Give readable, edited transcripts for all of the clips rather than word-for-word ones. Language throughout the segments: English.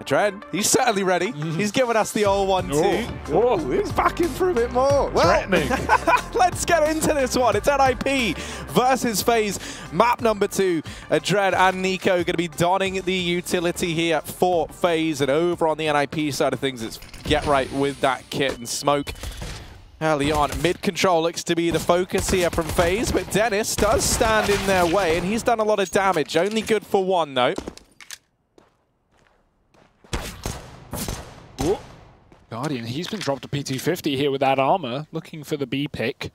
Dren, he's certainly ready. He's giving us the old 1-2. Oh, he's back in for a bit more. Well, let's get into this one. It's NiP versus FaZe. Map number 2. Dren and Nico going to be donning the utility here for FaZe. And over on the NiP side of things, it's get right with that kit and smoke. Early on, mid-control looks to be the focus here from FaZe, but Dennis does stand in their way, and he's done a lot of damage. Only good for 1, though. Ooh. Guardian, he's been dropped to P250 here with that armor, looking for the B pick.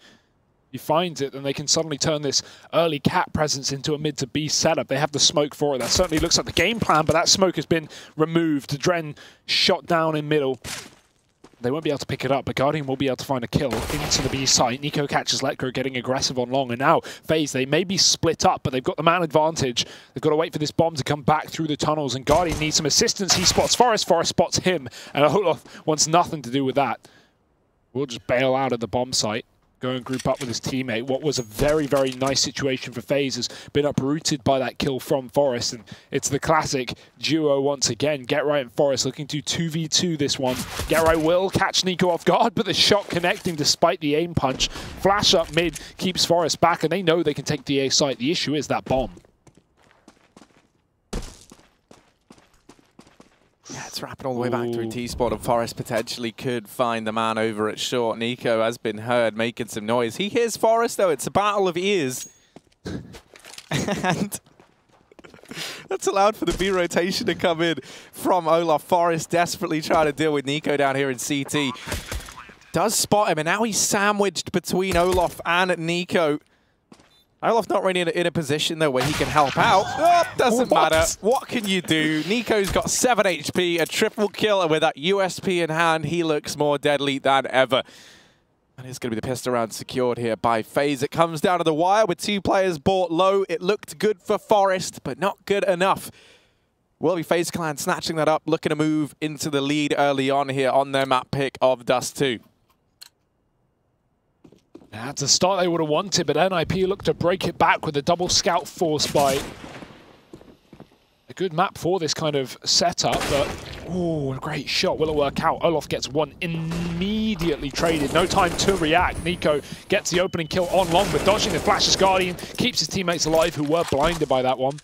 He finds it, then they can suddenly turn this early cat presence into a mid to B setup. They have the smoke for it. That certainly looks like the game plan, but that smoke has been removed. Dren shot down in middle. They won't be able to pick it up, but Guardian will be able to find a kill into the B site. Nico catches Letgo getting aggressive on long, and now FaZe, they may be split up, but they've got the man advantage. They've got to wait for this bomb to come back through the tunnels, and Guardian needs some assistance. He spots Forest, Forest spots him, and Olaf wants nothing to do with that. We'll just bail out of the bomb site. Go and group up with his teammate. What was a very, very nice situation for FaZe has been uprooted by that kill from Forest, and it's the classic duo once again. Get Right and Forest looking to 2v2 this one. Get Right will catch Nico off guard, but the shot connecting despite the aim punch. Flash up mid keeps Forest back, and they know they can take the A site. The issue is that bomb. Yeah, it's wrapping all the way back through T-Spot, and Forest potentially could find the man over at short. Nico has been heard making some noise. He hears Forest, though. It's a battle of ears. And that's allowed for the B rotation to come in from Olaf. Forest desperately trying to deal with Nico down here in CT. Does spot him, and now he's sandwiched between Olaf and Nico. Olaf not really in a position, though, where he can help out. Oh, doesn't matter. What can you do? Nico's got 7 HP, a triple kill, and with that USP in hand, he looks more deadly than ever. And it's going to be the pistol round secured here by FaZe. It comes down to the wire with 2 players bought low. It looked good for Forest, but not good enough. Will be FaZe Clan snatching that up, looking to move into the lead early on here on their map pick of Dust 2. That's a start they would have wanted, but NiP looked to break it back with a double scout force bite. A good map for this kind of setup, but oh, a great shot. Will it work out? Olaf gets one immediately traded. No time to react. Nico gets the opening kill on long, but dodging the flashes. Guardian keeps his teammates alive who were blinded by that one.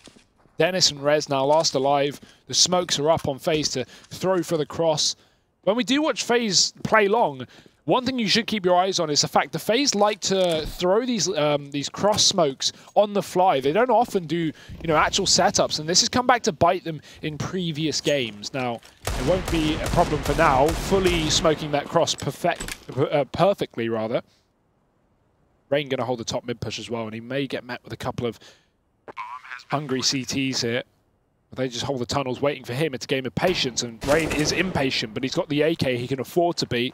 Dennis and Rez now last alive. The smokes are up on FaZe to throw for the cross. When we do watch FaZe play long, one thing you should keep your eyes on is the fact the FaZe like to throw these cross smokes on the fly. They don't often do, actual setups, and this has come back to bite them in previous games. Now, it won't be a problem for now, fully smoking that cross perfectly, rather. Rain going to hold the top mid push as well, and he may get met with a couple of hungry CTs here. They just hold the tunnels waiting for him. It's a game of patience, and Rain is impatient, but he's got the AK he can afford to be.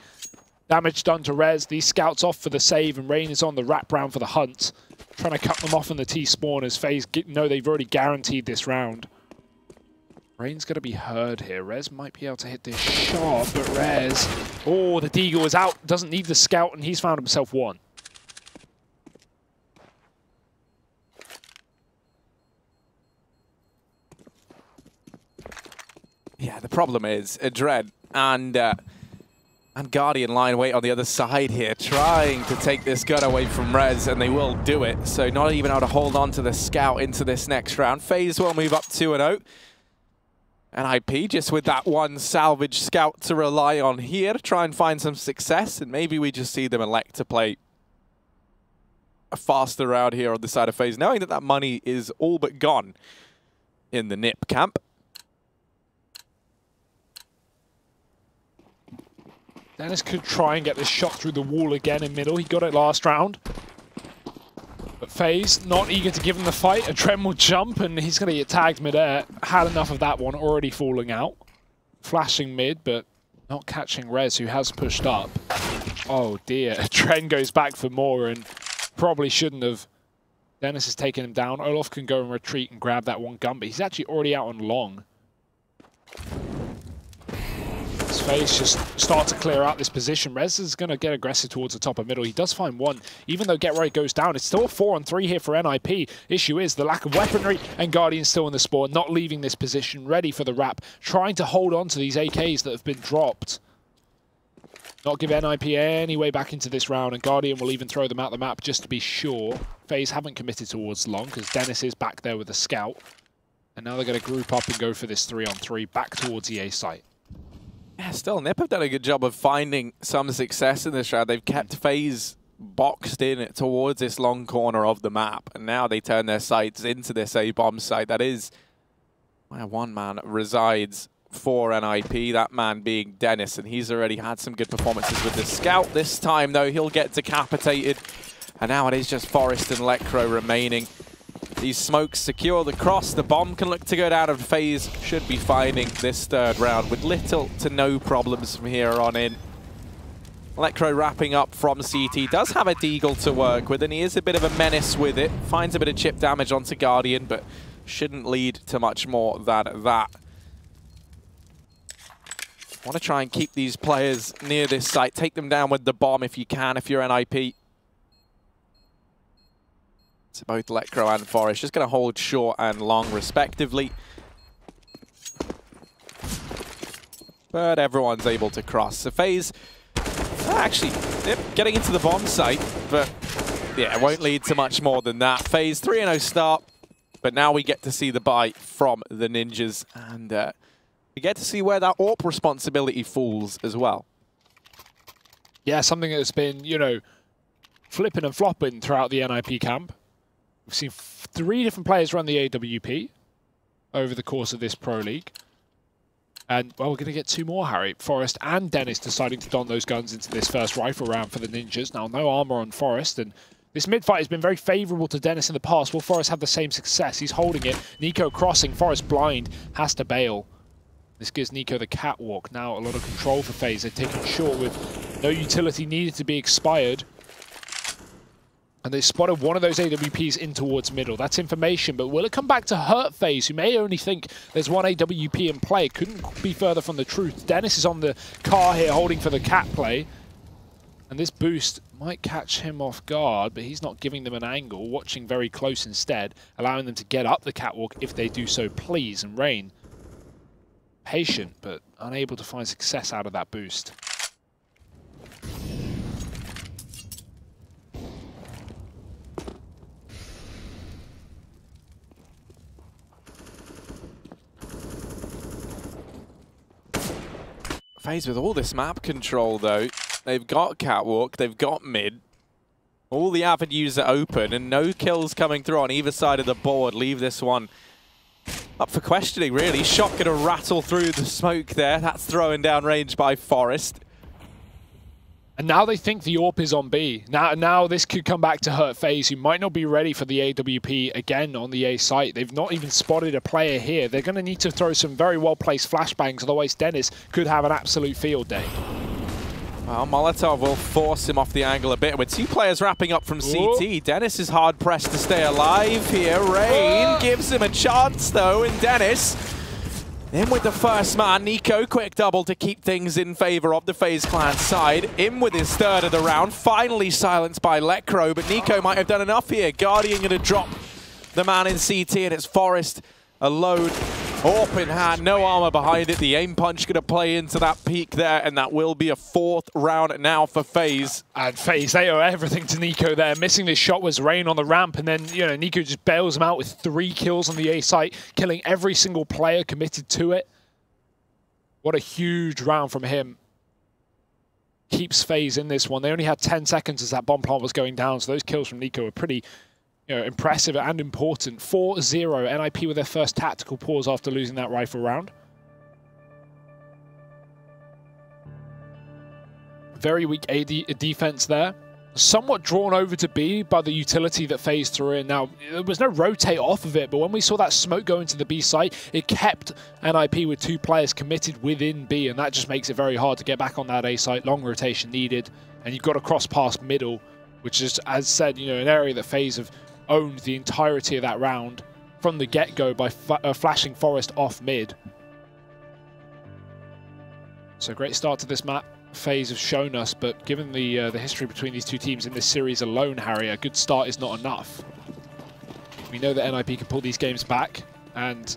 Damage done to Rez. These scouts off for the save, and Rain is on the wrap round for the hunt. Trying to cut them off on the T-spawn as FaZe know they've already guaranteed this round. Rain's going to be heard here. Rez might be able to hit this shot, but Rez... Oh, the Deagle is out. Doesn't need the scout, and he's found himself one. Yeah, the problem is Dren and Guardian line wait on the other side here, trying to take this gun away from Rez, and they will do it. So not even able to hold on to the scout into this next round. FaZe will move up 2-0. NiP just with that one salvage scout to rely on here to try and find some success, and maybe we just see them elect to play a faster round here on the side of FaZe, knowing that that money is all but gone in the NiP camp. Dennis could try and get this shot through the wall again in middle. He got it last round. But FaZe, not eager to give him the fight. A Dren will jump, and he's going to get tagged mid-air. Had enough of that one, already falling out. Flashing mid, but not catching Rez, who has pushed up. Oh dear. Dren goes back for more, and probably shouldn't have. Dennis has taken him down. Olaf can go and retreat and grab that one gun, but he's actually already out on long. As FaZe just start to clear out this position. Rez is going to get aggressive towards the top of middle. He does find one. Even though Get Right goes down, it's still a 4-on-3 here for NiP. Issue is the lack of weaponry, and Guardian still in the spawn, not leaving this position, ready for the wrap, trying to hold on to these AKs that have been dropped. Not give NiP any way back into this round, and Guardian will even throw them out the map just to be sure. FaZe haven't committed towards long, because Dennis is back there with a scout. And now they're going to group up and go for this 3-on-3 back towards the A site. Yeah, still, NiP have done a good job of finding some success in this round. They've kept FaZe boxed in towards this long corner of the map, and now they turn their sights into this A-bomb site. That is where one man resides for NiP, that man being Dennis, and he's already had some good performances with the scout. This time, though, he'll get decapitated, and now it is just Forest and Lecro remaining. These smokes secure the cross. The bomb can look to go down, and FaZe should be finding this third round with little to no problems from here on in. Lecro wrapping up from CT, does have a deagle to work with, and he is a bit of a menace with it. Finds a bit of chip damage onto Guardian, but shouldn't lead to much more than that. Want to try and keep these players near this site. Take them down with the bomb if you can, if you're NiP. So both Lecro and Forest just going to hold short and long respectively. But everyone's able to cross. So FaZe actually getting into the bomb site, but yeah, it won't lead to much more than that. FaZe 3-0 start, but now we get to see the buy from the Ninjas, and we get to see where that AWP responsibility falls as well. Yeah, something that's been, you know, flipping and flopping throughout the NiP camp. We've seen 3 different players run the AWP over the course of this Pro League. And, well, we're going to get 2 more, Harry. Forest and Dennis deciding to don those guns into this first rifle round for the Ninjas. Now, no armor on Forest, and this mid-fight has been very favorable to Dennis in the past. Will Forest have the same success? He's holding it. Nico crossing. Forest blind. Has to bail. This gives Nico the catwalk. Now, a lot of control for FaZe. They're taking short with no utility needed to be expired. And they spotted one of those AWPs in towards middle. That's information, but will it come back to hurt FaZe, who may only think there's one AWP in play? Couldn't be further from the truth. Dennis is on the car here, holding for the cat play. And this boost might catch him off guard, but he's not giving them an angle, watching very close instead, allowing them to get up the catwalk if they do so please. And Rain, patient, but unable to find success out of that boost. FaZe with all this map control, though. They've got catwalk, they've got mid. All the avenues are open, and no kills coming through on either side of the board. Leave this one up for questioning, really. Shot going to rattle through the smoke there. That's throwing down range by Forest. And now they think the AWP is on B. Now this could come back to hurt FaZe, who might not be ready for the AWP again on the A site. They've not even spotted a player here. They're going to need to throw some very well-placed flashbangs, otherwise Dennis could have an absolute field day. Well, Molotov will force him off the angle a bit. With 2 players wrapping up from CT, Ooh. Dennis is hard-pressed to stay alive here. Rain gives him a chance, though, and Dennis in with the first man. Nico, quick double to keep things in favor of the FaZe clan side. In with his third of the round. Finally silenced by Lecro, but Nico might have done enough here. Guardian going to drop the man in CT, and it's Forest alone. AWP in hand, no armor behind it. The aim punch going to play into that peak there, and that will be a 4th round now for FaZe. And FaZe, they owe everything to Nico there. Missing this shot was Rain on the ramp, and then, you know, Nico just bails him out with 3 kills on the A site, killing every single player committed to it. What a huge round from him. Keeps FaZe in this one. They only had 10 seconds as that bomb plant was going down, so those kills from Nico are pretty, you know, impressive and important. 4-0, NiP with their first tactical pause after losing that rifle round. Very weak defense there. Somewhat drawn over to B by the utility that FaZe threw in. Now, there was no rotate off of it, but when we saw that smoke go into the B site, it kept NiP with 2 players committed within B, and that just makes it very hard to get back on that A site. Long rotation needed, and you've got to cross past middle, which is, as said, you know, an area that FaZe have owned the entirety of that round from the get-go by flashing Forest off mid. So great start to this map. FaZe have shown us, but given the history between these two teams in this series alone, Harry, a good start is not enough. We know that NiP can pull these games back, and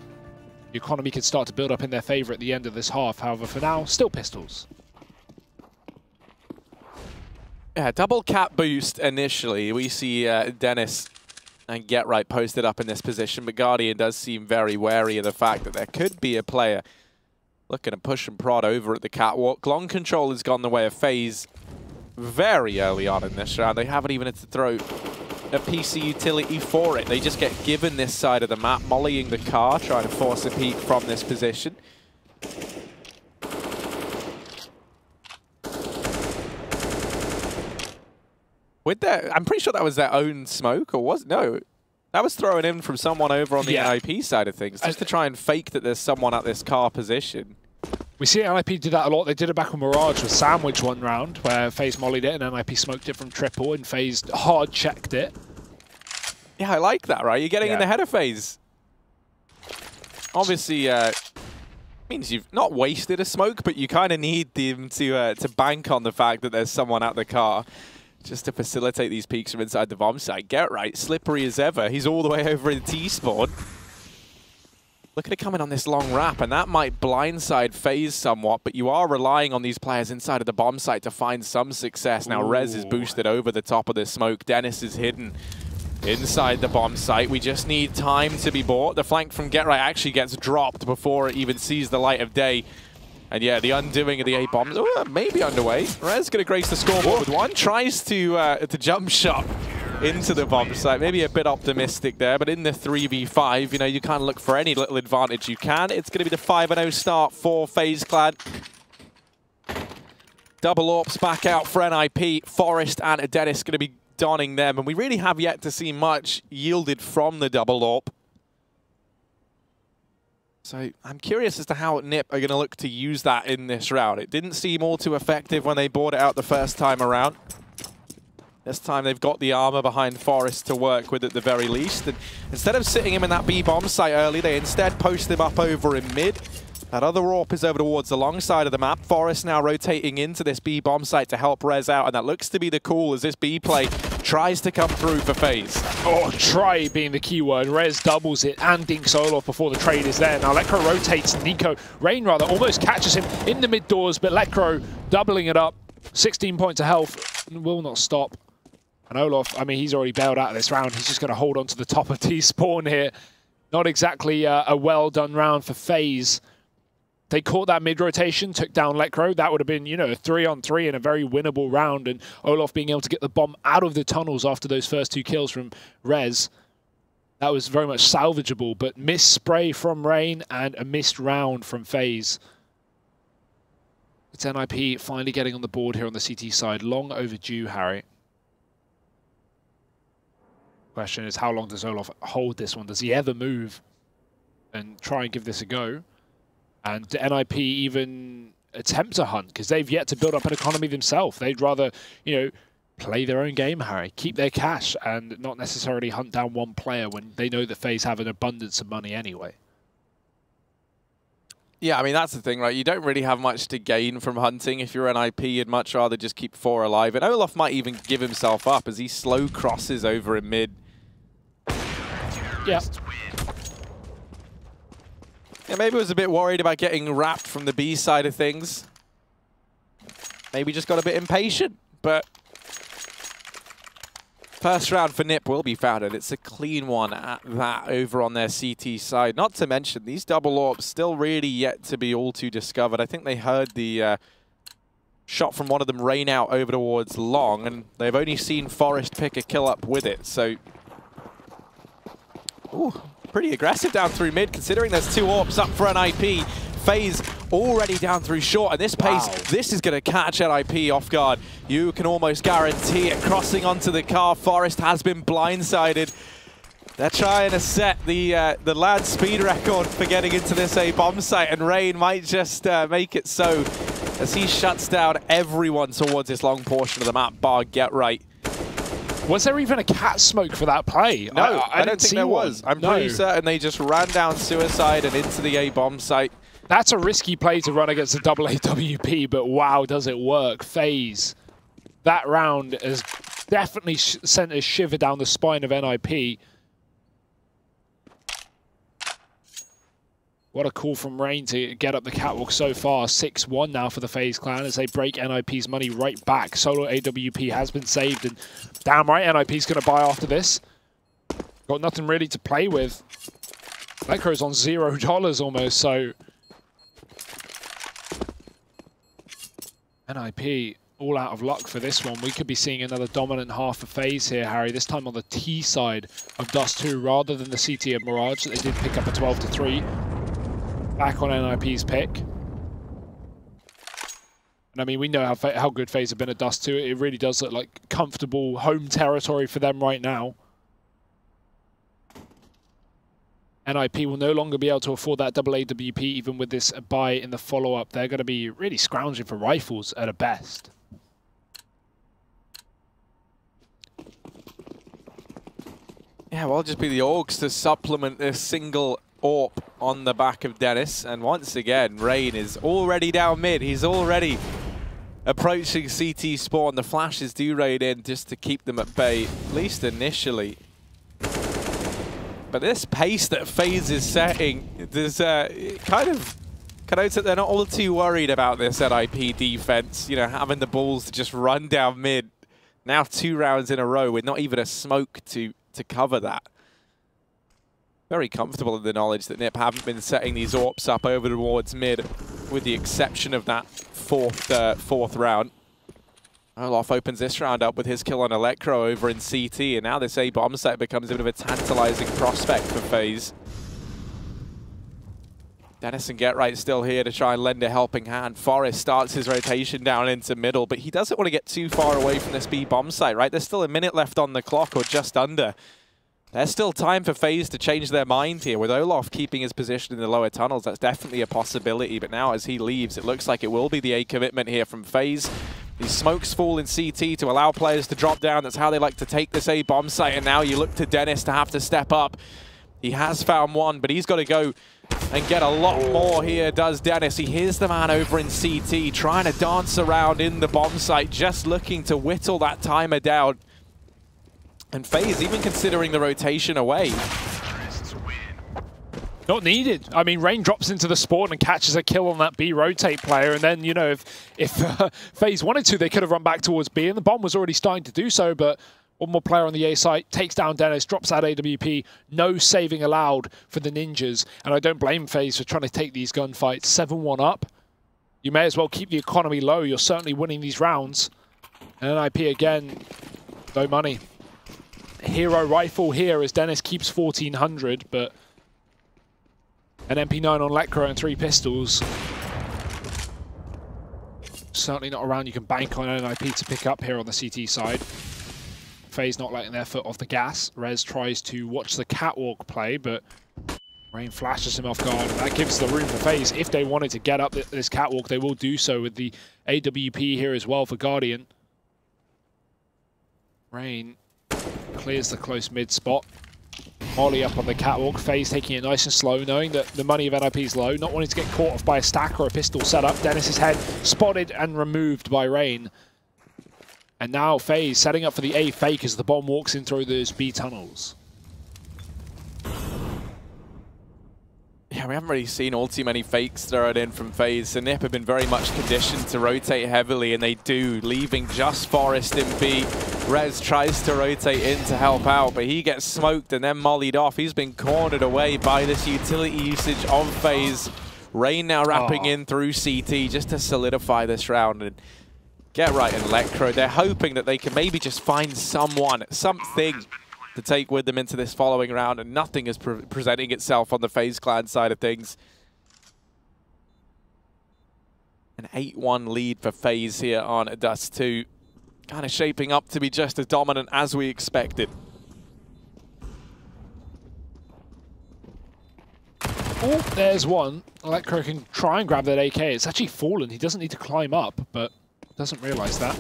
the economy can start to build up in their favour at the end of this half. However, for now, still pistols. Yeah, double cap boost initially. We see Dennis and Get Right posted up in this position, but Guardian does seem very wary of the fact that there could be a player looking to push and prod over at the catwalk. Long control has gone the way of FaZe very early on in this round. They haven't even had to throw a PC utility for it. They just get given this side of the map, mollying the car, trying to force a peek from this position. With that, I'm pretty sure that was their own smoke, or was no? That was thrown in from someone over on the NiP side of things, just to try and fake that there's someone at this car position. We see NiP do that a lot. They did it back on Mirage with Sandwich one round, where FaZe mollied it and NiP smoked it from triple, and FaZe hard checked it. Yeah, I like that, right? You're getting in the head of FaZe. Obviously, means you've not wasted a smoke, but you kind of need them to bank on the fact that there's someone at the car, just to facilitate these peaks from inside the bomb site. Get Right, slippery as ever. He's all the way over in T-spawn. Look at it coming on this long wrap, and that might blindside FaZe somewhat, but you are relying on these players inside of the bomb site to find some success. Now, Rez is boosted over the top of this smoke. Dennis is hidden inside the bomb site. We just need time to be bought. The flank from Get Right actually gets dropped before it even sees the light of day. And yeah, the undoing of the A bombs, maybe underway. Rez going to grace the scoreboard with one. Tries to jump shot into the bomb site. Maybe a bit optimistic there, but in the 3v5, you know, you can't look for any little advantage you can. It's going to be the 5-0 start for FaZe Clan. Double AWPs back out for NiP. Forest and Dennis going to be donning them, and we really have yet to see much yielded from the double AWP. So I'm curious as to how NiP are going to look to use that in this round. It didn't seem all too effective when they bought it out the first time around. This time they've got the armor behind Forest to work with at the very least. And instead of sitting him in that B bomb site early, they instead post him up over in mid. That other AWP is over towards the long side of the map. Forest now rotating into this B bomb site to help Rez out, and that looks to be the call as this B play tries to come through for FaZe. Oh, try being the key word. Rez doubles it and dinks Olof before the trade is there. Now Lekro rotates. Rain rather almost catches him in the mid doors, but Lekro doubling it up. 16 points of health, will not stop. And Olof, I mean, he's already bailed out of this round. He's just going to hold on to the top of T-spawn here. Not exactly a well-done round for FaZe. They caught that mid-rotation, took down Lekro. That would have been, you know, a 3-on-3 and a very winnable round. And Olof being able to get the bomb out of the tunnels after those first two kills from Rez. That was very much salvageable, but missed spray from Rain and a missed round from FaZe. It's NiP finally getting on the board here on the CT side. Long overdue, Harry. Question is, how long does Olof hold this one? Does he ever move and try and give this a go? And do NiP even attempt a hunt? Because they've yet to build up an economy themselves. They'd rather, you know, play their own game, Harry. Keep their cash and not necessarily hunt down one player when they know that FaZe have an abundance of money anyway. Yeah, I mean, that's the thing, right? You don't really have much to gain from hunting. If you're NiP, you'd much rather just keep 4 alive. And Olof might even give himself up as he slow crosses over in mid. Yeah. Yeah, maybe was a bit worried about getting wrapped from the B side of things. Maybe just got a bit impatient, but first round for NiP will be found, and it's a clean one at that over on their CT side. Not to mention, these double AWPs still really yet to be all too discovered. I think they heard the shot from one of them rain out over towards long, and they've only seen Forest pick a kill up with it, so... Ooh. Pretty aggressive down through mid, considering there's 2 AWPs up for NiP. FaZe already down through short, and this pace, this is going to catch NiP off guard. You can almost guarantee it. Crossing onto the car, Forest has been blindsided. They're trying to set the lad speed record for getting into this A bomb site, and Rain might just make it so as he shuts down everyone towards this long portion of the map, bar Get Right. Was there even a cat smoke for that play? No, I don't think there was. I'm pretty certain they just ran down Suicide and into the A bomb site. That's a risky play to run against a double AWP, but wow, does it work. FaZe, that round has definitely sent a shiver down the spine of NiP. What a call from Rain to get up the catwalk so far. 6-1 now for the FaZe clan as they break NiP's money right back. Solo AWP has been saved, and damn right NiP's going to buy after this. Got nothing really to play with. Lekro's on $0 almost, so NiP all out of luck for this one. We could be seeing another dominant half of FaZe here, Harry, this time on the T side of Dust 2 rather than the CT of Mirage that they did pick up a 12-3. Back on NiP's pick. And I mean, we know how good FaZe have been at Dust 2. It really does look like comfortable home territory for them right now. NiP will no longer be able to afford that double AWP even with this buy in the follow-up. They're going to be really scrounging for rifles at a best. Yeah, well, just be the Orgs to supplement this single AWP on the back of Dennis. And once again, Rain is already down mid. He's already approaching CT spawn. The flashes do raid in just to keep them at bay, at least initially. But this pace that FaZe is setting, there's kind of connotes that they're not all too worried about this NiP defense. You know, having the balls to just run down mid. Now 2 rounds in a row with not even a smoke to cover that. Very comfortable in the knowledge that NiP haven't been setting these AWPs up over towards mid, with the exception of that fourth round. Olof opens this round up with his kill on Electro over in CT, and now this A-bomb site becomes a bit of a tantalizing prospect for FaZe. Dennis and GetRight still here to try and lend a helping hand. Forest starts his rotation down into middle, but he doesn't want to get too far away from this B-bomb site, right? There's still a minute left on the clock, or just under. There's still time for FaZe to change their mind here. With Olof keeping his position in the lower tunnels, that's definitely a possibility. But now as he leaves, it looks like it will be the A commitment here from FaZe. These smokes fall in CT to allow players to drop down. That's how they like to take this A bomb site. And now you look to Dennis to have to step up. He has found one, but he's got to go and get a lot more here, does Dennis. He hears the man over in CT trying to dance around in the bomb site, just looking to whittle that timer down. And FaZe even considering the rotation away. Not needed. I mean, Rain drops into the spawn and catches a kill on that B rotate player, and then, you know, if FaZe wanted to, they could have run back towards B, and the bomb was already starting to do so, but one more player on the A site takes down Dennis, drops out AWP, no saving allowed for the Ninjas, and I don't blame FaZe for trying to take these gunfights. 7-1 up. You may as well keep the economy low. You're certainly winning these rounds. And NiP again, no money. Hero rifle here as Dennis keeps 1400, but an MP9 on Lekro and 3 pistols. Certainly not a round you can bank on NiP to pick up here on the CT side. FaZe not letting their foot off the gas. Rez tries to watch the catwalk play, but Rain flashes him off guard, and that gives the room for FaZe. If they wanted to get up this catwalk, they will do so with the AWP here as well for Guardian. Rain clears the close mid spot. Molly up on the catwalk. FaZe taking it nice and slow, knowing that the money of NiP is low, not wanting to get caught off by a stack or a pistol setup. Dennis's head spotted and removed by Rain. And now FaZe setting up for the A fake as the bomb walks in through those B tunnels. Yeah, we haven't really seen all too many fakes thrown in from FaZe. So NiP have been very much conditioned to rotate heavily, and they do, leaving just Forest in B. Rez tries to rotate in to help out, but he gets smoked and then mollied off. He's been cornered away by this utility usage of FaZe. Rain now wrapping in through CT just to solidify this round. And GetRight and Lekro, they're hoping that they can maybe just find something to take with them into this following round, and nothing is presenting itself on the FaZe clan side of things. An 8-1 lead for FaZe here on Dust 2. Kind of shaping up to be just as dominant as we expected. Oh, there's one. Lekro can try and grab that AK. It's actually fallen. He doesn't need to climb up, but doesn't realize that.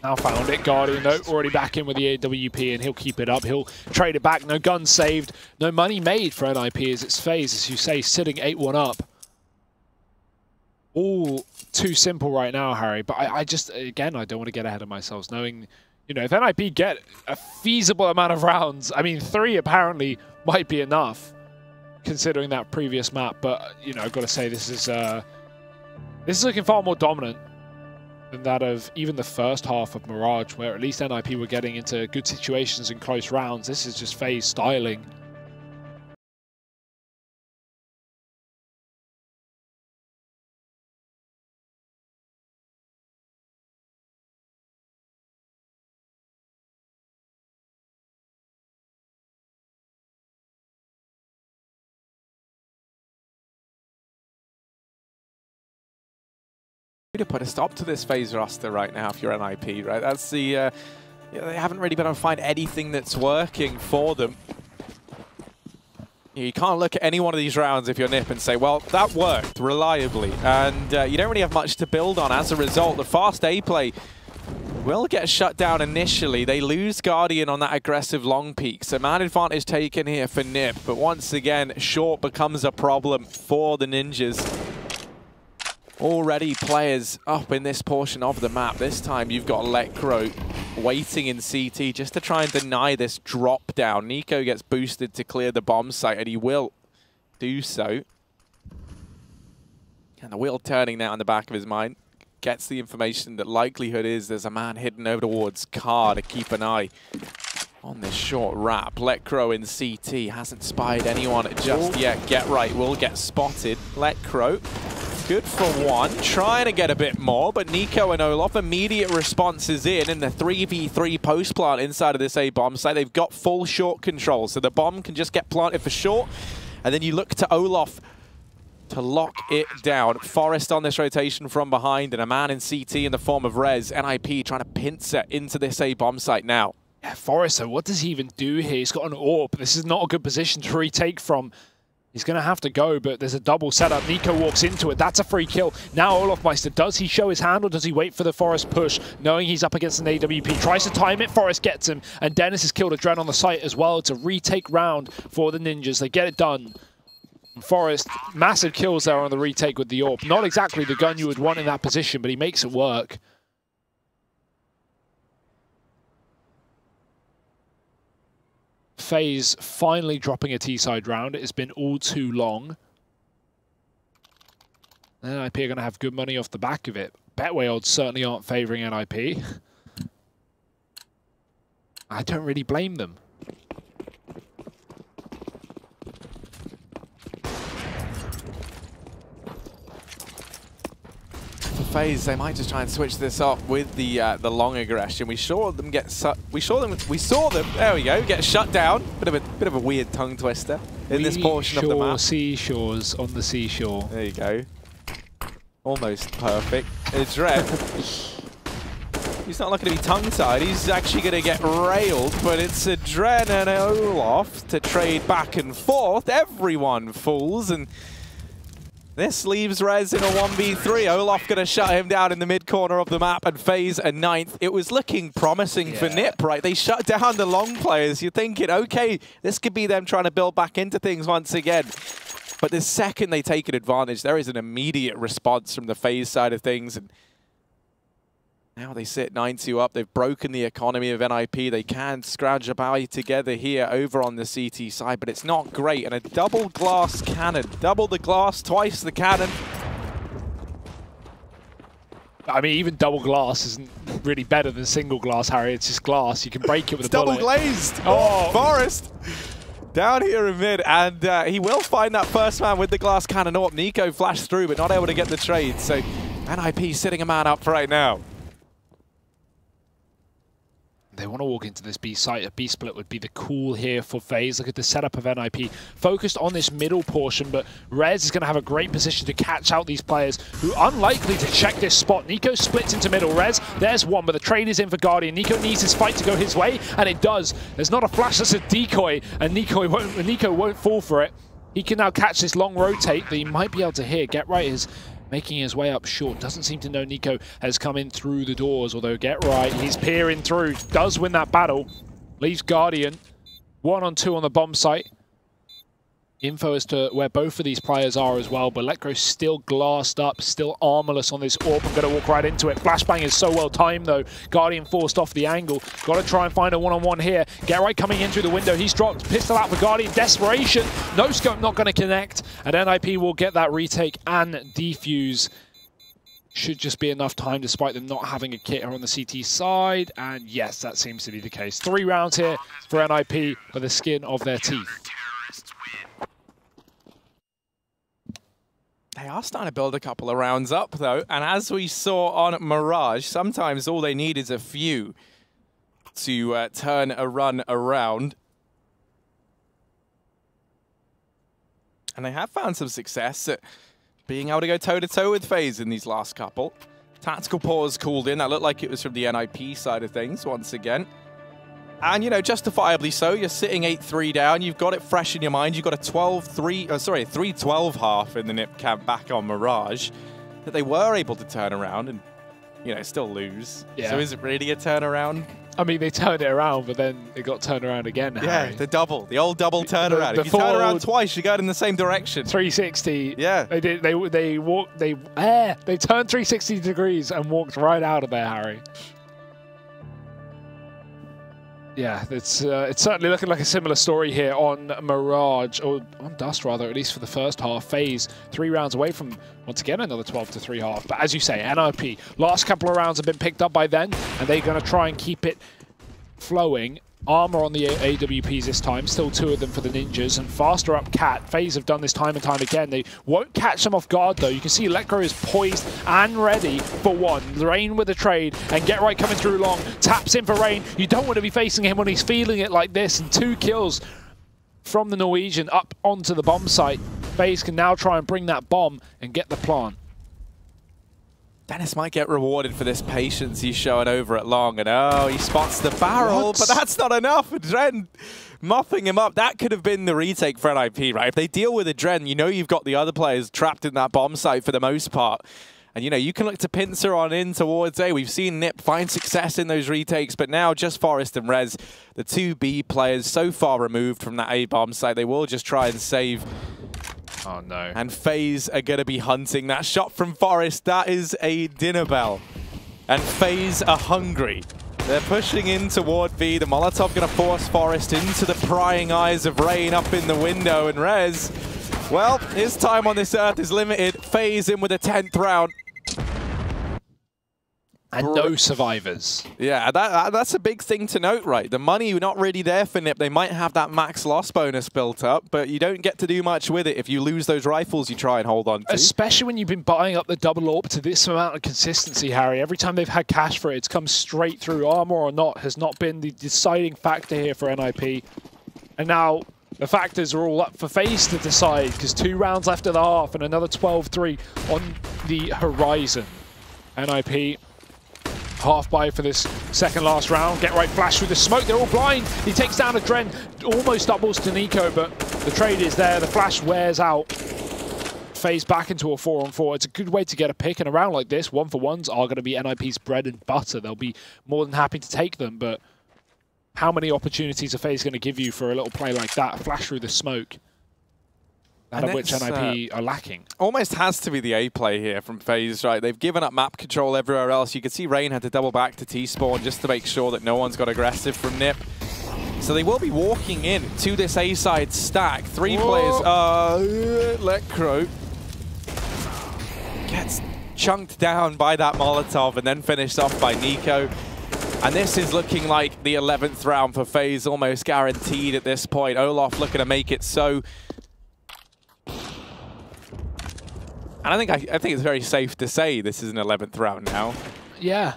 Now found it. Guardian, though, already back in with the AWP, and he'll keep it up. He'll trade it back. No guns saved. No money made for NiP as it's FaZe, as you say, sitting 8-1 up. all too simple right now, Harry. But I just, again, I don't want to get ahead of myself, knowing, you know, if NiP get a feasible amount of rounds, I mean, 3 apparently might be enough, considering that previous map. But, you know, I've got to say, this is looking far more dominant than that of even the first half of Mirage, where at least NiP were getting into good situations in close rounds. This is just FaZe styling. To put a stop to this FaZe roster right now if you're NiP, right? That's the they haven't really been able to find anything that's working for them. You can't look at any one of these rounds if you're NiP and say, well, that worked reliably, and you don't really have much to build on. As a result, the fast A play will get shut down initially. They lose Guardian on that aggressive long peak, so man advantage taken here for NiP, but once again, short becomes a problem for the Ninjas. Already players up in this portion of the map. This time you've got Lecro waiting in CT just to try and deny this drop down. Nico gets boosted to clear the bomb site, and he will do so. And the wheel turning now in the back of his mind. Gets the information that likelihood is there's a man hidden over towards Car to keep an eye on this short wrap. Lecro in CT hasn't spied anyone just yet. Get right will get spotted. Lecro good for one, trying to get a bit more, but Nico and Olof, immediate responses in the 3v3 post plant inside of this A bomb site. They've got full short control, so the bomb can just get planted for short, and then you look to Olof to lock it down. Forest on this rotation from behind, and a man in CT in the form of Rez. NiP trying to pincer into this A bomb site now. Yeah, Forrester, what does he even do here? He's got an AWP. This is not a good position to retake from. He's going to have to go, but there's a double setup. Nico walks into it. That's a free kill. Now Olofmeister, does he show his hand or does he wait for the Forest push, knowing he's up against an AWP? Tries to time it. Forest gets him, and Dennis has killed a Dren on the site as well. It's a retake round for the Ninjas. They get it done. Forest, massive kills there on the retake with the AWP. Not exactly the gun you would want in that position, but he makes it work. FaZe finally dropping a T-side round. It has been all too long. NiP are going to have good money off the back of it. Betway odds certainly aren't favouring NiP. I don't really blame them. FaZe, they might just try and switch this up with the long aggression. We saw them get there we go, get shut down. Bit of a weird tongue twister in this portion of the map. Seashores on the seashore. There you go. Almost perfect. It's Red. He's not looking to be tongue-tied. He's actually going to get railed, but it's a Dren and Olof to trade back and forth. Everyone falls, and this leaves Rez in a 1v3. Olof going to shut him down in the mid-corner of the map, and FaZe a 9th. It was looking promising for NiP, right? They shut down the long players. You're thinking, okay, this could be them trying to build back into things once again. But the second they take an advantage, there is an immediate response from the FaZe side of things. And now they sit 9-2 up. They've broken the economy of NiP. They can scrounge a bow together here over on the CT side, but it's not great. And a double glass cannon. Double the glass, twice the cannon. I mean, even double glass isn't really better than single glass, Harry. It's just glass. You can break it with a bullet. Double glazed. Oh, Forest down here in mid, and he will find that first man with the glass cannon up. Nico flashed through, but not able to get the trade. So NiP sitting a man up right now. They want to walk into this B site. A B split would be the cool here for FaZe. Look at the setup of NiP. Focused on this middle portion, but Rez is going to have a great position to catch out these players who are unlikely to check this spot. Nico splits into middle. Rez, there's one, but the trade is in for Guardian. Nico needs his fight to go his way, and it does. There's not a flash, that's a decoy, and Nico won't fall for it. He can now catch this long rotate that he might be able to hear. Get right is making his way up short. Doesn't seem to know Nico has come in through the doors, although Get Right, he's peering through. Does win that battle. Leaves Guardian 1-on-2 on the bomb site. info as to where both of these players are as well, but Letgro's still glassed up, still armorless on this AWP. I'm going to walk right into it. Flashbang is so well timed though. Guardian forced off the angle. Got to try and find a one-on-one here. Get right coming in through the window. He's dropped. Pistol out for Guardian. Desperation. No scope, not going to connect. And NiP will get that retake and defuse. Should just be enough time despite them not having a kit on the CT side. And yes, that seems to be the case. 3 rounds here for NiP for the skin of their teeth. They are starting to build a couple of rounds up, though. And as we saw on Mirage, sometimes all they need is a few to turn a run around. And they have found some success at being able to go toe-to-toe with FaZe in these last couple. Tactical pause called in. That looked like it was from the NiP side of things once again. And, you know, justifiably so. You're sitting 8-3 down. You've got it fresh in your mind. You've got a 3-12 half in the NiP camp back on Mirage that they were able to turn around and, you know, still lose. Yeah. So is it really a turnaround? I mean, they turned it around, but then it got turned around again. Yeah, Harry. the old double turnaround. If you turn around twice, you're going in the same direction. 360. Yeah. They did. They turned 360 degrees and walked right out of there, Harry. Yeah, it's certainly looking like a similar story here on Mirage, or on Dust rather, at least for the first half. FaZe 3 rounds away from, once again, another 12-3 half. But as you say, NiP, last couple of rounds have been picked up by them, and they're going to try and keep it flowing. Armor on the AWPs this time, still 2 of them for the Ninjas, and faster up Cat. FaZe have done this time and time again. They won't catch them off guard though. You can see Letgro is poised and ready for one. Rain with a trade, and Get Right coming through long. Taps in for Rain. You don't want to be facing him when he's feeling it like this, and 2 kills from the Norwegian up onto the bomb site. FaZe can now try and bring that bomb and get the plant. Dennis might get rewarded for this patience he's showing over at long, and oh, he spots the barrel, but that's not enough. Dren muffing him up. That could have been the retake for NiP, right? If they deal with a Dren, you know you've got the other players trapped in that bomb site for the most part. And, you know, you can look to pincer on in towards A. We've seen NiP find success in those retakes, but now just Forest and Rez, the 2 B players so far removed from that A bomb site, they will just try and save. Oh, no. And FaZe are going to be hunting that shot from Forest. That is a dinner bell. And FaZe are hungry. They're pushing in toward B. The Molotov going to force Forest into the prying eyes of Rain up in the window. And Rez, well, his time on this earth is limited. FaZe in with a 10th round. And no survivors. Yeah, that's a big thing to note, right? The money not really there for NiP. They might have that max loss bonus built up, but you don't get to do much with it if you lose those rifles you try and hold on to. Especially when you've been buying up the double AWP to this amount of consistency, Harry. Every time they've had cash for it, it's come straight through. Armor or not has not been the deciding factor here for NiP. And now the factors are all up for FaZe to decide, because 2 rounds left of the half and another 12-3 on the horizon. NiP half buy for this second last round. Get Right flash through the smoke. They're all blind. He takes down a Dren. Almost doubles to Nico, but the trade is there. The flash wears out. FaZe back into a 4-on-4. It's a good way to get a pick in a round like this. 1-for-1s are going to be NiP's bread and butter. They'll be more than happy to take them, but how many opportunities are FaZe going to give you for a little play like that? A flash through the smoke. Out of which NiP are lacking. Almost has to be the A play here from FaZe, right? They've given up map control everywhere else. You can see Rain had to double back to T-spawn just to make sure that no one's got aggressive from NiP. So they will be walking in to this A side stack. 3 players. Letgro gets chunked down by that Molotov and then finished off by Nico. And this is looking like the 11th round for FaZe, almost guaranteed at this point. Olof looking to make it so. And I think it's very safe to say this is an 11th round now. Yeah.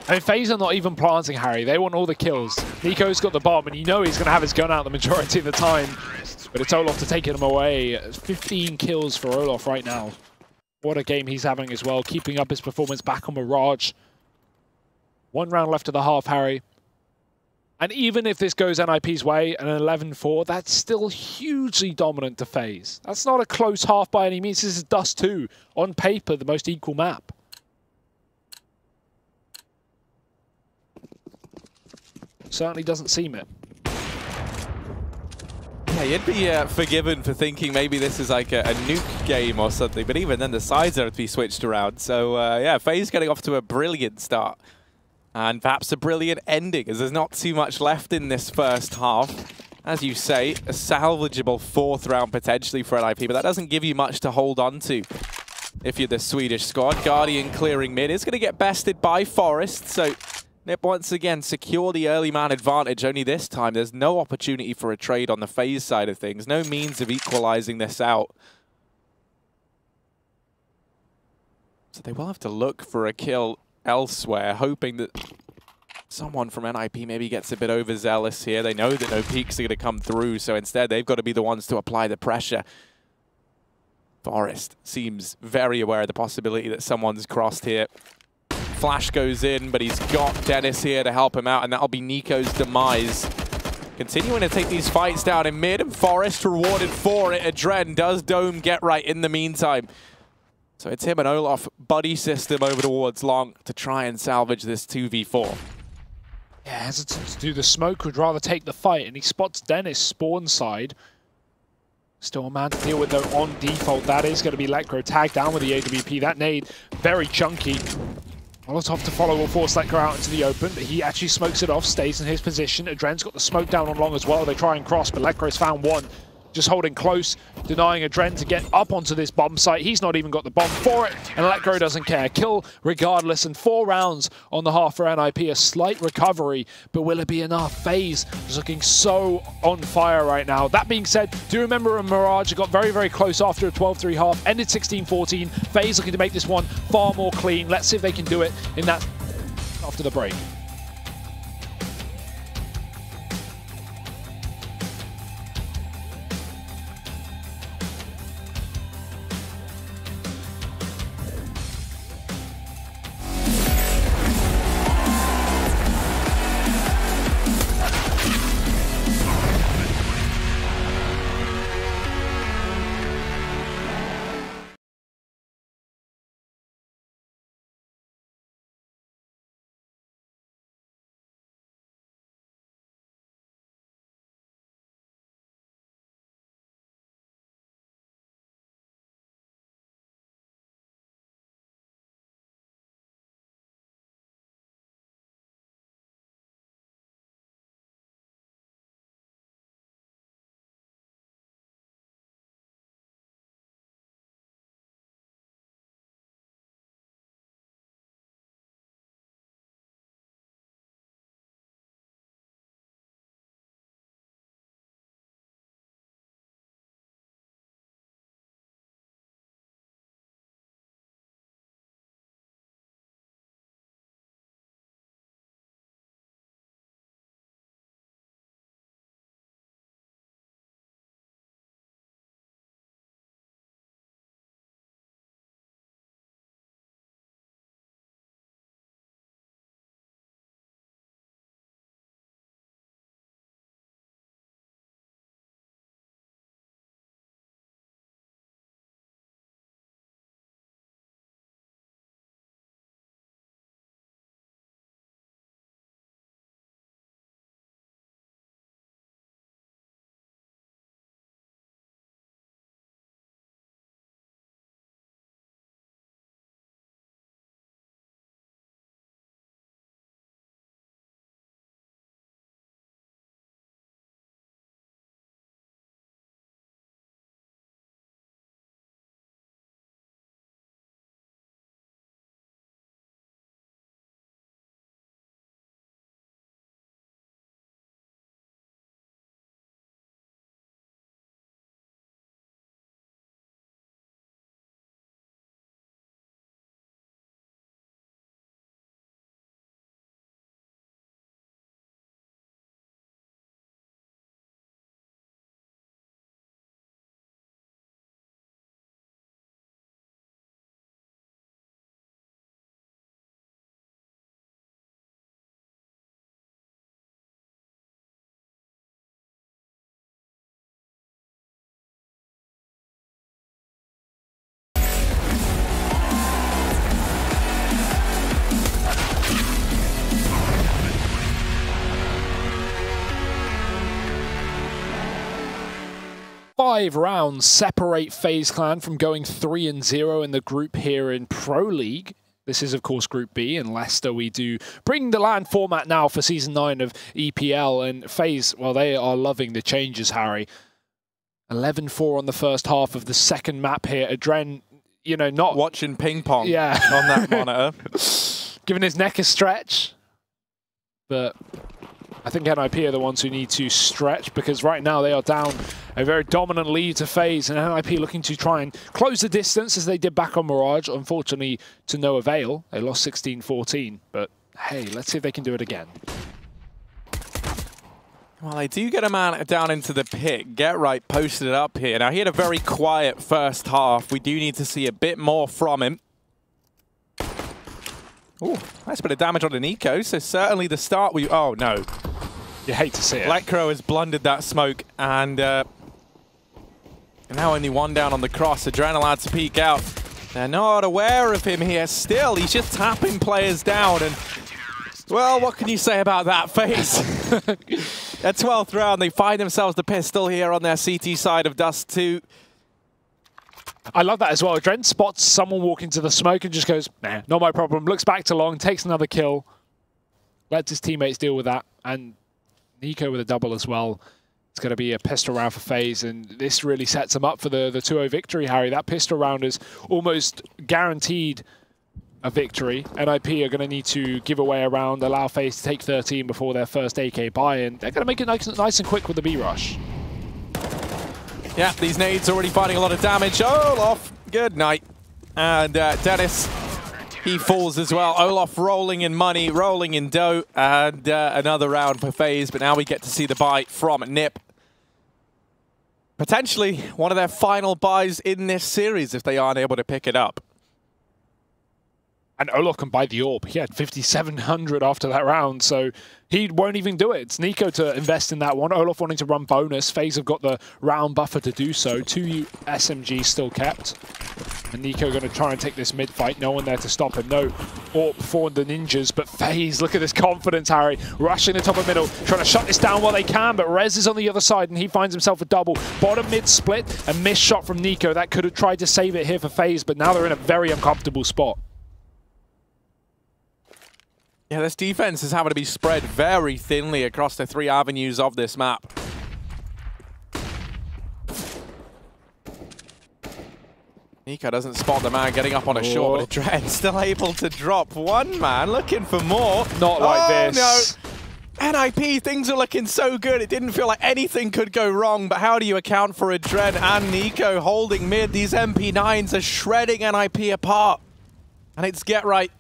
I mean, FaZe are not even planting, Harry. They want all the kills. Nico's got the bomb, and you know he's going to have his gun out the majority of the time. But it's Olof to take him away. 15 kills for Olof right now. What a game he's having as well, keeping up his performance back on Mirage. 1 round left of the half, Harry. And even if this goes NiP's way, an 11-4, that's still hugely dominant to FaZe. That's not a close half by any means. This is Dust 2. On paper, the most equal map. Certainly doesn't seem it. Yeah, you'd be forgiven for thinking maybe this is like a nuke game or something, but even then the sides have to be switched around. So yeah, FaZe getting off to a brilliant start. And perhaps a brilliant ending, as there's not too much left in this first half. As you say, a salvageable 4th round potentially for NiP, but that doesn't give you much to hold on to if you're the Swedish squad. Guardian clearing mid is going to get bested by Forest, so NiP once again secure the early man advantage. Only this time there's no opportunity for a trade on the FaZe side of things, no means of equalizing this out. So they will have to look for a kill elsewhere, hoping that someone from NiP maybe gets a bit overzealous here. They know that no peaks are going to come through, so instead they've got to be the ones to apply the pressure. Forest seems very aware of the possibility that someone's crossed here. Flash goes in, but he's got Dennis here to help him out, and that'll be Nico's demise. Continuing to take these fights down in mid, and Forest rewarded for it. Adren does Dome get right in the meantime. So it's him and Olof buddy system over towards long to try and salvage this 2v4. Yeah, hesitant to do the smoke, would rather take the fight, and he spots Dennis spawn side. Still a man to deal with though on default. That is going to be Letgro tagged down with the AWP. That nade, very chunky. Molotov to follow will force Letgro out into the open, but he actually smokes it off, stays in his position. Adren's got the smoke down on long as well. They try and cross, but Letgro's found one. Just holding close, denying Adren to get up onto this bomb site. He's not even got the bomb for it, and Letgro doesn't care. Kill regardless, and 4 rounds on the half for NiP. A slight recovery, but will it be enough? FaZe is looking so on fire right now. That being said, do remember a Mirage got very, very close after a 12-3 half, ended 16-14. FaZe looking to make this one far more clean. Let's see if they can do it in that after the break. 5 rounds separate FaZe Clan from going 3-0 in the group here in Pro League. This is, of course, Group B. In Leicester, we do bring the LAN format now for Season 9 of EPL. And FaZe, well, they are loving the changes, Harry. 11-4 on the first half of the second map here. Adren, you know, not... watching ping pong on that monitor. Giving his neck a stretch. But I think NiP are the ones who need to stretch, because right now they are down a very dominant lead to FaZe, and NiP looking to try and close the distance as they did back on Mirage. Unfortunately, to no avail. They lost 16-14, but hey, let's see if they can do it again. Well, they do get a man down into the pit. Get Right posted it up here. Now, he had a very quiet first half. We do need to see a bit more from him. Ooh, nice bit of damage on the Nico, so certainly the start we... oh, no. You hate to see it. Blackcrow has blundered that smoke, and now only one down on the cross. Adren allowed to peek out. They're not aware of him here still. He's just tapping players down, and... well, what can you say about that, FaZe? At 12th round, they find themselves the pistol here on their CT side of Dust 2. I love that as well. Adren spots someone walk into the smoke and just goes, nah, not my problem. Looks back to long, takes another kill. Lets his teammates deal with that. And Nico with a double as well. It's going to be a pistol round for FaZe, and this really sets them up for the 2-0 victory, Harry. That pistol round is almost guaranteed a victory. NiP are going to need to give away a round, allow FaZe to take 13 before their first AK buy, and they're going to make it nice and quick with the B-rush. Yeah, these nades already finding a lot of damage. Olof, good night. And Dennis, he falls as well. Olof rolling in money, rolling in dough, and another round for FaZe, but now we get to see the buy from NiP. Potentially one of their final buys in this series if they aren't able to pick it up. And Olof can buy the AWP. He had 5,700 after that round, so he won't even do it. It's Nico to invest in that one. Olof wanting to run bonus. FaZe have got the round buffer to do so. 2 SMGs still kept. And Nico going to try and take this mid-fight. No one there to stop him. No AWP for the Ninjas, but FaZe, look at this confidence, Harry. Rushing the top of middle, trying to shut this down while they can, but Rez is on the other side, and he finds himself a double. Bottom mid split, a missed shot from Nico. That could have tried to save it here for FaZe, but now they're in a very uncomfortable spot. Yeah, this defense is having to be spread very thinly across the 3 avenues of this map. Nico doesn't spot the man getting up on a short, but Adren still able to drop one man, looking for more. Not like this. No. NiP, things are looking so good. It didn't feel like anything could go wrong, but how do you account for Adren and Nico holding mid? These MP9s are shredding NiP apart. And it's Get Right.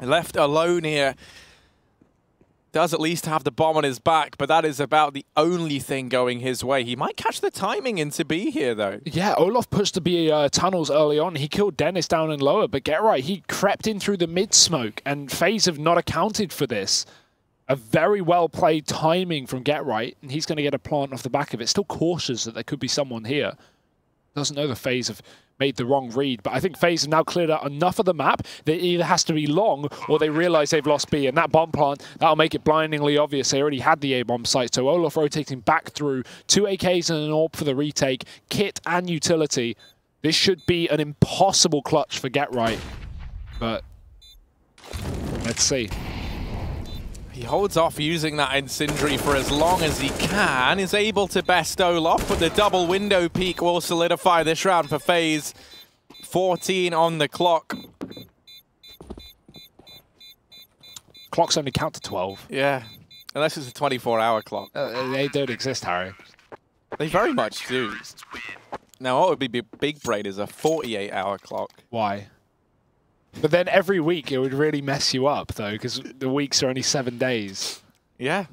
Left alone here. Does at least have the bomb on his back, but that is about the only thing going his way. He might catch the timing into B here, though. Yeah, Olof pushed the B tunnels early on. He killed Dennis down and lower, but Get Right, he crept in through the mid-smoke, and FaZe have not accounted for this. A very well-played timing from Get Right, and he's going to get a plant off the back of it. Still cautious that there could be someone here. Doesn't know the FaZe have made the wrong read, but I think FaZe have now cleared out enough of the map that it either has to be long or they realize they've lost B, and that bomb plant, that'll make it blindingly obvious. They already had the A-bomb site, so Olof rotating back through 2 AKs and an AWP for the retake, kit and utility. This should be an impossible clutch for Get Right, but let's see. He holds off using that incendiary for as long as he can, is able to best Olof, but the double window peak will solidify this round for FaZe. 14 on the clock. Clocks only count to 12. Yeah, unless it's a 24-hour clock. They don't exist, Harry. They very much do. Now, what would be big brain is a 48-hour clock. Why? But then every week it would really mess you up, though, because the weeks are only 7 days. Yeah.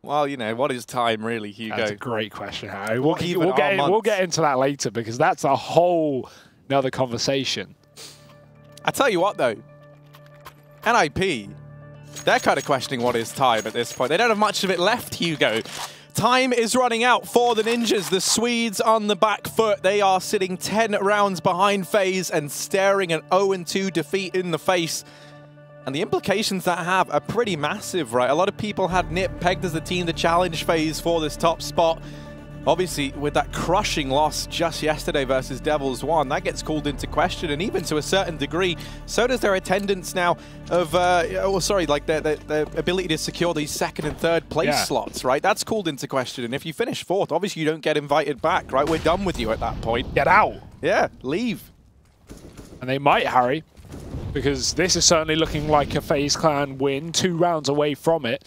Well, you know, what is time really, Hugo? That's a great question, Harry. We'll get into that later, because that's a whole nother conversation. I tell you what, though. NiP, they're kind of questioning what is time at this point. They don't have much of it left, Hugo. Time is running out for the Ninjas. The Swedes on the back foot. They are sitting 10 rounds behind FaZe and staring an 0-2 defeat in the face. And the implications that have are pretty massive, right? A lot of people had NiP pegged as the team to challenge FaZe for this top spot. obviously, with that crushing loss just yesterday versus Devils 1, that gets called into question, and even to a certain degree, so does their attendance now of, like their ability to secure these second and third place slots, right? That's called into question, and if you finish fourth, obviously you don't get invited back, right? We're done with you at that point. Get out! Yeah, leave. And they might, Harry, because this is certainly looking like a FaZe Clan win, 2 rounds away from it.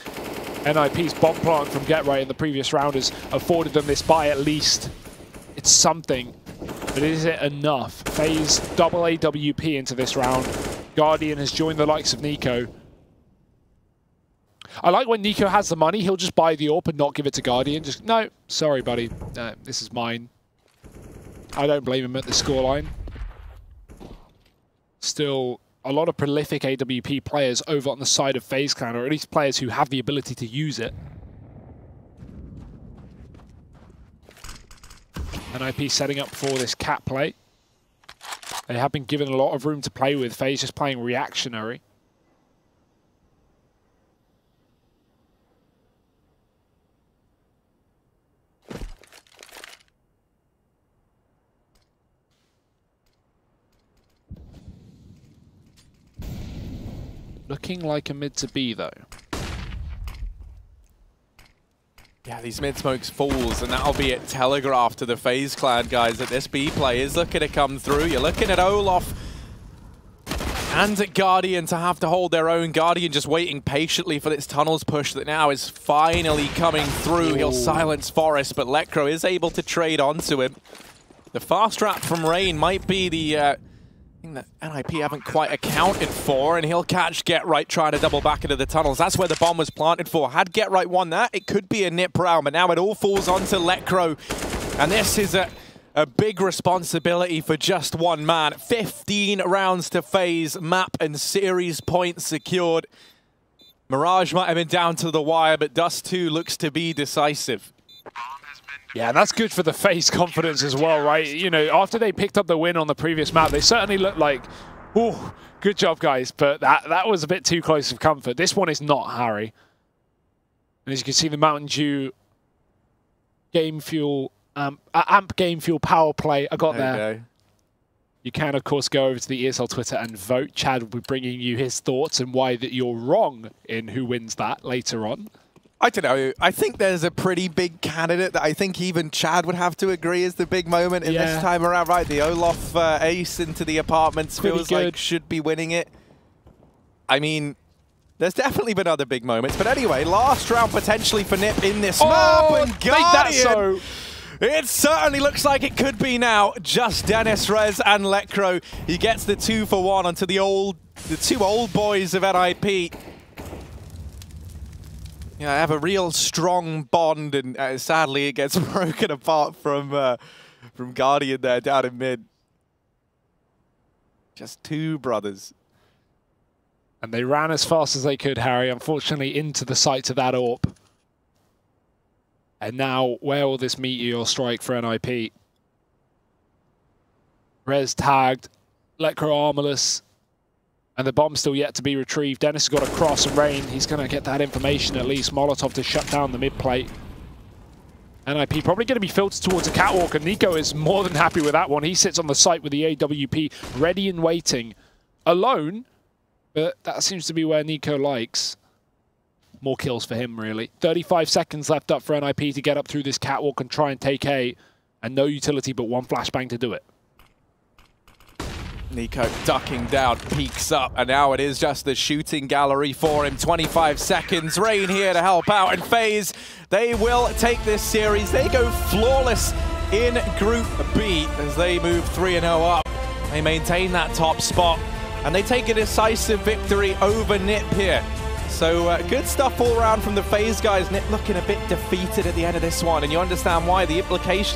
NiP's bomb plant from Get Right in the previous round has afforded them this buy at least. It's something, but is it enough? FaZe double AWP into this round. Guardian has joined the likes of NiKo. I like when NiKo has the money, he'll just buy the AWP and not give it to Guardian. Just, no, sorry buddy, this is mine. I don't blame him at the scoreline. Still, a lot of prolific AWP players over on the side of FaZe Clan, or at least players who have the ability to use it. NiP setting up for this cat play. They have been given a lot of room to play with. FaZe just playing reactionary. Looking like a mid to B, though. Yeah, these mid-smokes falls, and that'll be it telegraphed to the FaZe Clan guys that this B play is looking to come through. You're looking at Olof and at Guardian to have to hold their own. Guardian just waiting patiently for this tunnels push that now is finally coming through. He'll silence Forest, but Lekro is able to trade onto him. The fast trap from Rain might be the thing that NiP haven't quite accounted for, and he'll catch Get Right trying to double back into the tunnels. That's where the bomb was planted for. Had Get Right won that, it could be a NiP round, but now it all falls onto Lekro. And this is a big responsibility for just one man. 15 rounds to FaZe, map and series points secured. Mirage might have been down to the wire, but Dust 2 looks to be decisive. Yeah, that's good for the FaZe confidence as well, right? You know, after they picked up the win on the previous map, they certainly looked like, oh, good job, guys. But that was a bit too close of comfort. This one is not, Harry. And as you can see, the Mountain Dew Game Fuel, AMP Game Fuel power play. I got there. You can, of course, go over to the ESL Twitter and vote. Chad will be bringing you his thoughts and why that you're wrong in who wins that later on. I don't know. I think there's a pretty big candidate that I think even Chad would have to agree is the big moment in this time around. Right, the Olof ace into the apartments feels like should be winning it. I mean, there's definitely been other big moments. But anyway, last round potentially for NiP in this map. And Guardian, it certainly looks like it could be now. Just Dennis, Rez, and Lekro. He gets the 2-for-1 onto the two old boys of NiP. Yeah, I have a real strong bond, and sadly it gets broken apart from Guardian there down in mid. Just two brothers. And they ran as fast as they could, Harry, unfortunately into the sights of that AWP. And now, where will this meteor strike for NiP? Rez tagged, Lekro armorless. And the bomb's still yet to be retrieved. Dennis has got a cross and Rain. He's going to get that information at least. Molotov to shut down the mid plate. NiP probably going to be filtered towards a catwalk, and NiKo is more than happy with that one. He sits on the site with the AWP, ready and waiting. Alone, but that seems to be where NiKo likes. More kills for him, really. 35 seconds left up for NiP to get up through this catwalk and try and take A. And no utility but one flashbang to do it. NiKo ducking down, peeks up, and now it is just the shooting gallery for him. 25 seconds, Rain here to help out, and FaZe, they will take this series. They go flawless in Group B as they move 3-0 up. They maintain that top spot, and they take a decisive victory over NiP here. So good stuff all around from the FaZe guys. NiP looking a bit defeated at the end of this one, and you understand why. The implication